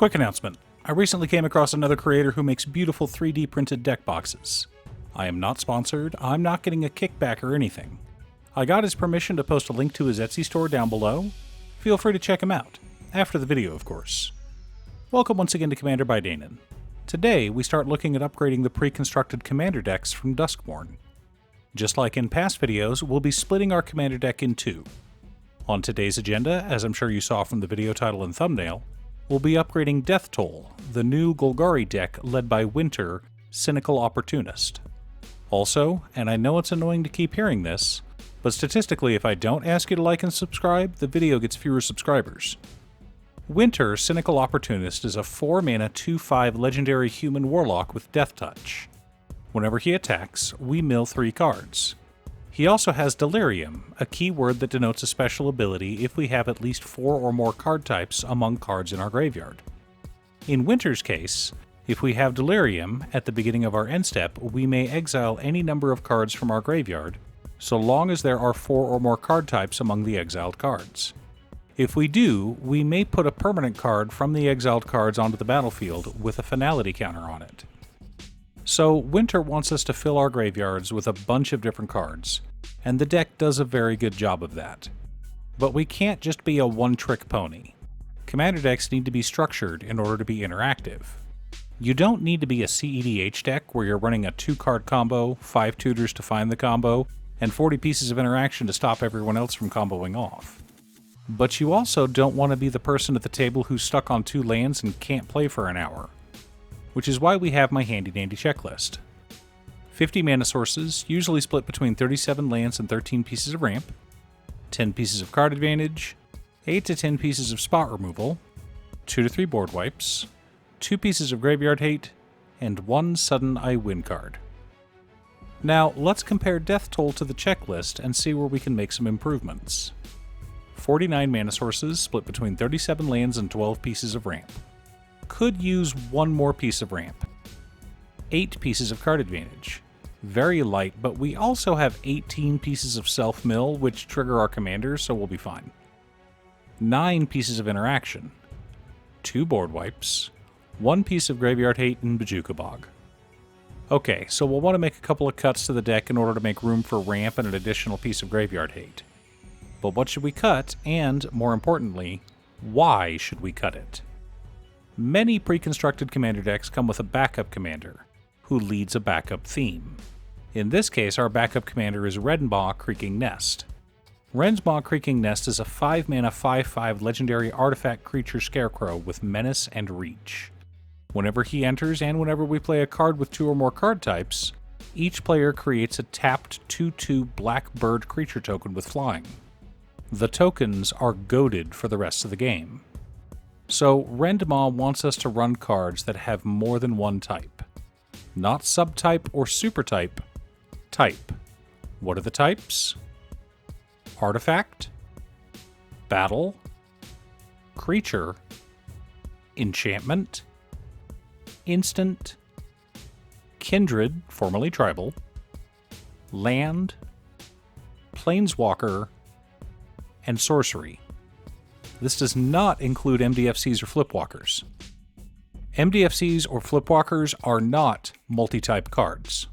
Quick announcement. I recently came across another creator who makes beautiful 3D printed deck boxes. I am not sponsored, I'm not getting a kickback or anything. I got his permission to post a link to his Etsy store down below. Feel free to check him out. After the video, of course. Welcome once again to Commander by Danon. Today, we start looking at upgrading the pre-constructed commander decks from Duskmourn. Just like in past videos, we'll be splitting our commander deck in two. On today's agenda, as I'm sure you saw from the video title and thumbnail, we'll be upgrading Death Toll, the new Golgari deck led by Winter, Cynical Opportunist. Also, and I know it's annoying to keep hearing this, but statistically if I don't ask you to like and subscribe, the video gets fewer subscribers. Winter, Cynical Opportunist is a 4-mana 2/5 legendary human warlock with Death Touch. Whenever he attacks, we mill 3 cards. He also has Delirium, a keyword that denotes a special ability if we have at least 4 or more card types among cards in our graveyard. In Winter's case, if we have Delirium, at the beginning of our end step, we may exile any number of cards from our graveyard, so long as there are 4 or more card types among the exiled cards. If we do, we may put a permanent card from the exiled cards onto the battlefield with a finality counter on it. So Winter wants us to fill our graveyards with a bunch of different cards, and the deck does a very good job of that. But we can't just be a one-trick pony. Commander decks need to be structured in order to be interactive. You don't need to be a CEDH deck where you're running a 2-card combo, 5 tutors to find the combo, and 40 pieces of interaction to stop everyone else from comboing off. But you also don't want to be the person at the table who's stuck on 2 lands and can't play for an hour. Which is why we have my handy-dandy checklist. 50 mana sources, usually split between 37 lands and 13 pieces of ramp, 10 pieces of card advantage, 8 to 10 pieces of spot removal, 2 to 3 board wipes, 2 pieces of graveyard hate, and 1 sudden I win card. Now, let's compare Death Toll to the checklist and see where we can make some improvements. 49 mana sources, split between 37 lands and 12 pieces of ramp. Could use 1 more piece of ramp. 8 pieces of card advantage. Very light, but we also have 18 pieces of self-mill, which trigger our commander, so we'll be fine. 9 pieces of interaction. 2 board wipes. 1 piece of graveyard hate and Bajuka Bog. Okay, so we'll want to make a couple of cuts to the deck in order to make room for ramp and an additional piece of graveyard hate. But what should we cut, and, more importantly, why should we cut it? Many pre-constructed commander decks come with a backup commander, who leads a backup theme. In this case, our backup commander is Renmaw Creaking Nest. Renmaw Creaking Nest is a 5-mana 5/5 legendary artifact creature scarecrow with menace and reach. Whenever he enters and whenever we play a card with 2 or more card types, each player creates a tapped 2/2 black bird creature token with flying. The tokens are goaded for the rest of the game. So Renmaw wants us to run cards that have more than one type. Not subtype or supertype, type. What are the types? Artifact, battle, creature, enchantment, instant, kindred, formerly tribal, land, planeswalker, and sorcery. This does not include MDFCs or Flipwalkers. MDFCs or Flipwalkers are not multi-type cards.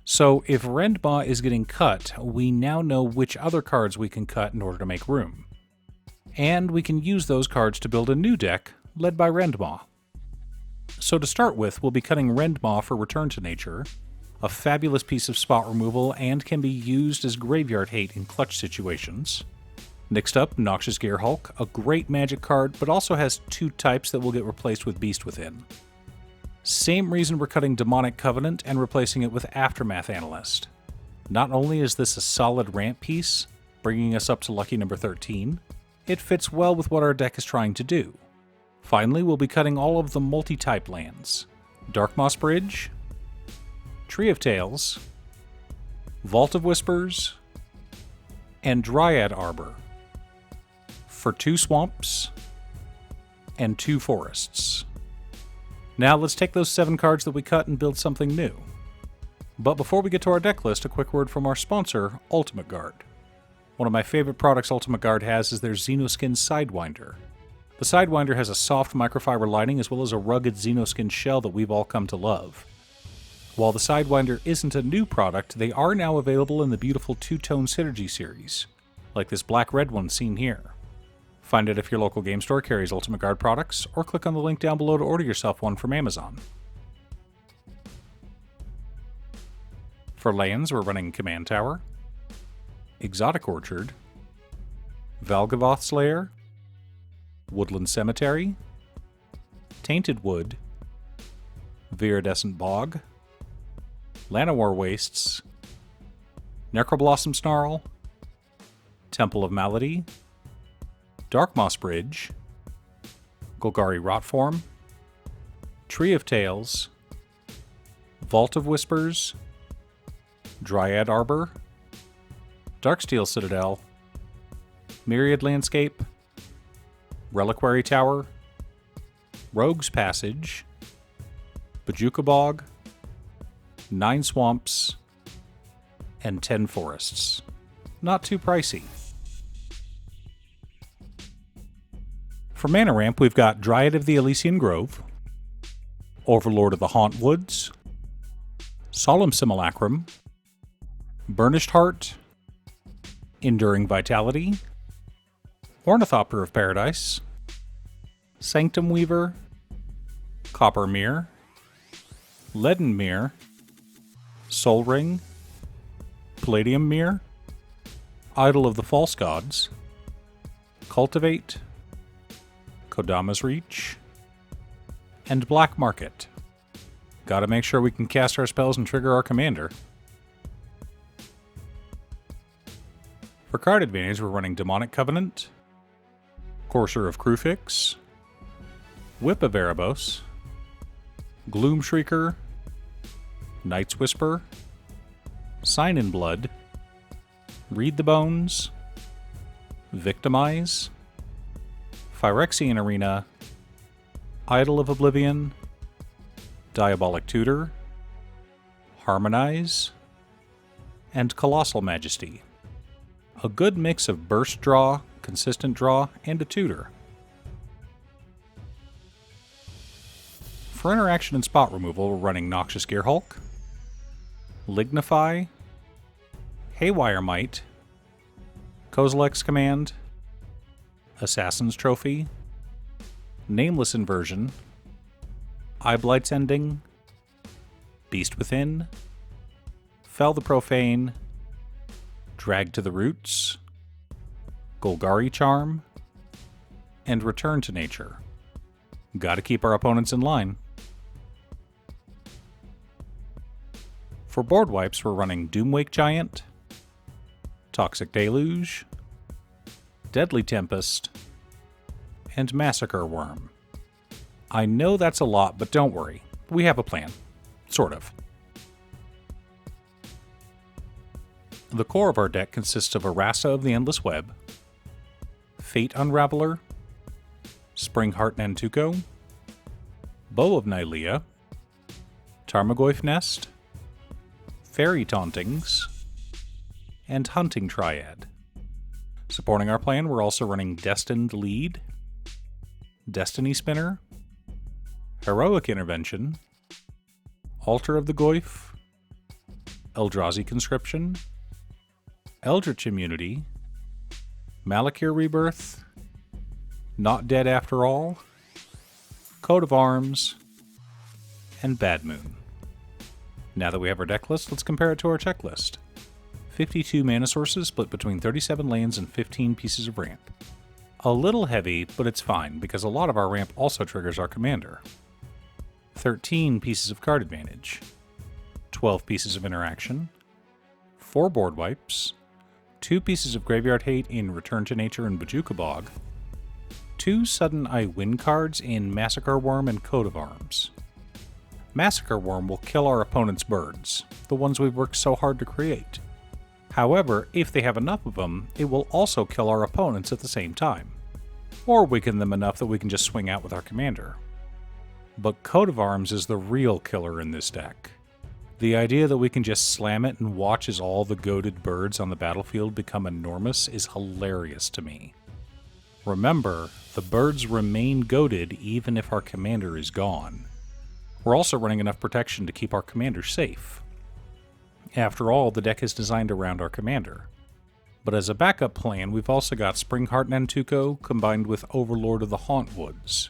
So if Renmaw is getting cut, we now know which other cards we can cut in order to make room. And we can use those cards to build a new deck led by Renmaw. So to start with, we'll be cutting Renmaw for Return to Nature, a fabulous piece of spot removal and can be used as graveyard hate in clutch situations. Next up, Noxious Gearhulk, a great magic card, but also has 2 types that will get replaced with Beast Within. Same reason we're cutting Demonic Covenant and replacing it with Aftermath Analyst. Not only is this a solid ramp piece, bringing us up to lucky number 13, it fits well with what our deck is trying to do. Finally, we'll be cutting all of the multi-type lands. Darkmoss Bridge, Tree of Tales, Vault of Whispers, and Dryad Arbor. For 2 swamps and 2 forests. Now let's take those 7 cards that we cut and build something new. But before we get to our deck list, a quick word from our sponsor, Ultimate Guard. One of my favorite products Ultimate Guard has is their Xenoskin Sidewinder. The Sidewinder has a soft microfiber lining as well as a rugged Xenoskin shell that we've all come to love. While the Sidewinder isn't a new product, they are now available in the beautiful two-tone Synergy series, like this black-red one seen here. Find it if your local game store carries Ultimate Guard products, or click on the link down below to order yourself one from Amazon. For lands, we're running Command Tower, Exotic Orchard, Valgavoth's Lair, Woodland Cemetery, Tainted Wood, Viridescent Bog, Llanowar Wastes, Necroblossom Snarl, Temple of Malady, Darkmoss Bridge, Golgari Rotform, Tree of Tales, Vault of Whispers, Dryad Arbor, Darksteel Citadel, Myriad Landscape, Reliquary Tower, Rogue's Passage, Bojuka Bog, 9 Swamps, and 10 Forests. Not too pricey. For mana ramp, we've got Dryad of the Elysian Grove, Overlord of the Haunt Woods, Solemn Simulacrum, Burnished Heart, Enduring Vitality, Ornithopter of Paradise, Sanctum Weaver, Copper Mirror, Leaden Mirror, Soul Ring, Palladium Mirror, Idol of the False Gods, Cultivate, Kodama's Reach, and Black Market. Gotta make sure we can cast our spells and trigger our commander. For card advantage, we're running Demonic Covenant, Courser of Krufix, Whip of Erebos, Gloom Shrieker, Night's Whisper, Sign in Blood, Read the Bones, Victimize, Phyrexian Arena, Idol of Oblivion, Diabolic Tutor, Harmonize, and Colossal Majesty. A good mix of burst draw, consistent draw, and a tutor. For interaction and spot removal, we're running Noxious Gearhulk, Lignify, Haywire Might, Kozilek's Command, Assassin's Trophy, Nameless Inversion, Eyeblight's Ending, Beast Within, Fell the Profane, Drag to the Roots, Golgari Charm, and Return to Nature. Gotta keep our opponents in line. For board wipes, we're running Doomwake Giant, Toxic Deluge, Deadly Tempest, and Massacre Worm. I know that's a lot, but don't worry. We have a plan. Sort of. The core of our deck consists of Arasa of the Endless Web, Fate Unraveler, Springheart Nantuko, Bow of Nylea, Tarmogoyf Nest, Fairy Tauntings, and Hunting Triad. Supporting our plan, we're also running Destined Lead, Destiny Spinner, Heroic Intervention, Altar of the Goyf, Eldrazi Conscription, Eldritch Immunity, Malakir Rebirth, Not Dead After All, Coat of Arms, and Bad Moon. Now that we have our deck list, let's compare it to our checklist. 52 mana sources split between 37 lands and 15 pieces of ramp. A little heavy, but it's fine, because a lot of our ramp also triggers our commander. 13 pieces of card advantage, 12 pieces of interaction, 4 board wipes, 2 pieces of graveyard hate in Return to Nature and Bojuka Bog, 2 sudden I win cards in Massacre Worm and Coat of Arms. Massacre Worm will kill our opponent's birds, the ones we've worked so hard to create. However, if they have enough of them, it will also kill our opponents at the same time, or weaken them enough that we can just swing out with our commander. But Coat of Arms is the real killer in this deck. The idea that we can just slam it and watch as all the goated birds on the battlefield become enormous is hilarious to me. Remember, the birds remain goated even if our commander is gone. We're also running enough protection to keep our commander safe. After all, the deck is designed around our commander. But as a backup plan, we've also got Springheart Nantuko combined with Overlord of the Hauntwoods.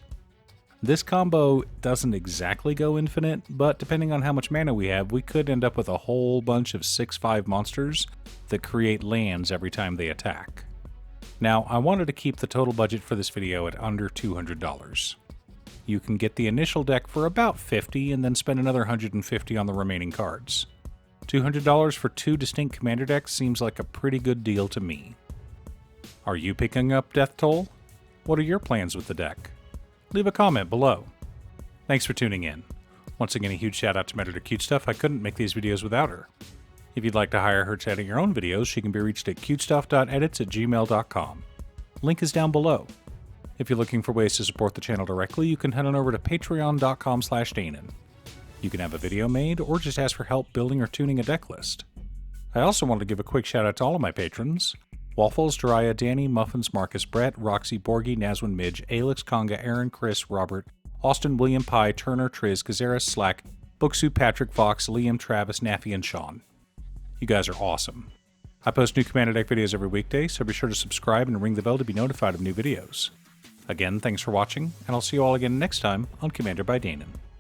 This combo doesn't exactly go infinite, but depending on how much mana we have, we could end up with a whole bunch of 6/5 monsters that create lands every time they attack. Now, I wanted to keep the total budget for this video at under $200. You can get the initial deck for about $50 and then spend another $150 on the remaining cards. $200 for 2 distinct commander decks seems like a pretty good deal to me. Are you picking up Death Toll? What are your plans with the deck? Leave a comment below. Thanks for tuning in. Once again, a huge shout out to my editor Cutestuff. I couldn't make these videos without her. If you'd like to hire her to edit your own videos, she can be reached at cutestuff.edits@gmail.com. Link is down below. If you're looking for ways to support the channel directly, you can head on over to patreon.com/Danon. You can have a video made, or just ask for help building or tuning a deck list. I also want to give a quick shout out to all of my patrons: Waffles, Jiraiya, Danny, Muffins, Marcus, Brett, Roxy, Borgie, Nazwin, Midge, Alex, Conga, Aaron, Chris, Robert, Austin, William, Pye, Turner, Triz, Kazaris, Slack, Booksuit, Patrick, Fox, Liam, Travis, Naffy, and Sean. You guys are awesome. I post new Commander Deck videos every weekday, so be sure to subscribe and ring the bell to be notified of new videos. Again, thanks for watching, and I'll see you all again next time on Commander by Danon.